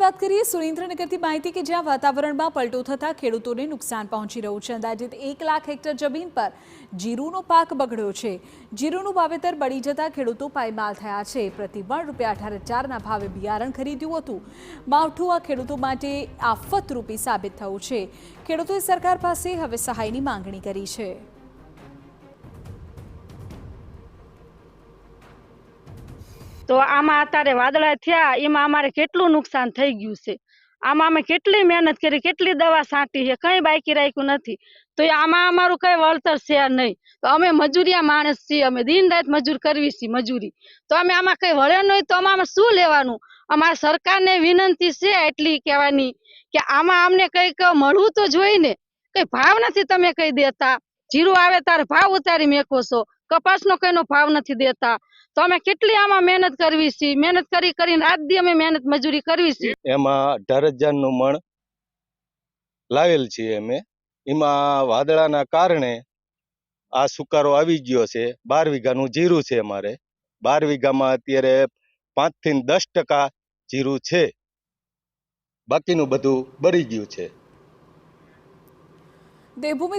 વાત કરીએ સુરેન્દ્રનગરથી માહિતી કે જ્યાં વાતાવરણમાં પલટો થતાં ખેડૂતોને નુકસાન પહોંચી રહ્યું છે। અંદાજિત 1 લાખ હેક્ટર જમીન પર જીરુનો પાક બગડ્યો છે। જીરુનું વાવેતર બળી જતા ખેડૂતો પાયમાલ થયા છે। પ્રતિમણ ₹18,000ના ભાવે બિયારણ ખરીદ્યું હતું। માવઠું આ ખેડૂતો માટે આફતરૂપી સાબિત થયું છે। ખેડૂતોએ સરકાર પાસે હવે સહાયની માંગણી કરી છે। तो आमा अत्यारे वादळा थया एमां अमारे केटलुं नुकसान थई गयुं छे। आमां अमे केटली मेहनत करी, केटली दवा छांटी छे, कई बाकी राख्युं नथी। तो आमां अमारुं कई वळतर छे नहीं। तो अमे मजूरिया माणस छीए, अमे दिन रात मजूर करवी छीए मजूरी। तो अमे आमां कई वळे नहीं तो आमां शुं लेवानुं? अमारी सरकारने विनंती छे एटली कहेवानी के आमां अमने कंईक मळवुं तो जोईए ने। कई भाव नथी तमे कई देता। जीरु आवे त्यारे भाव उतारी मेको छो, कपासनो कईनो भाव नथी देता। तो अमे केटली आमां मेहनत करवी छीए, मेहनत करी करीने रात दी अमे मेहनत मजूरी करवी छीए। एमां 18,000 નું મણ લાવેલ છે અમે। એમાં વાદળાના કારણે આ સુકારો આવી ગયો છે। 12 વીઘાનું જીરું છે અમારે। 12 વીઘામાં અત્યારે 5 થી 10% જીરું છે, બાકીનું બધું બળી ગયું છે। દેવભૂમિ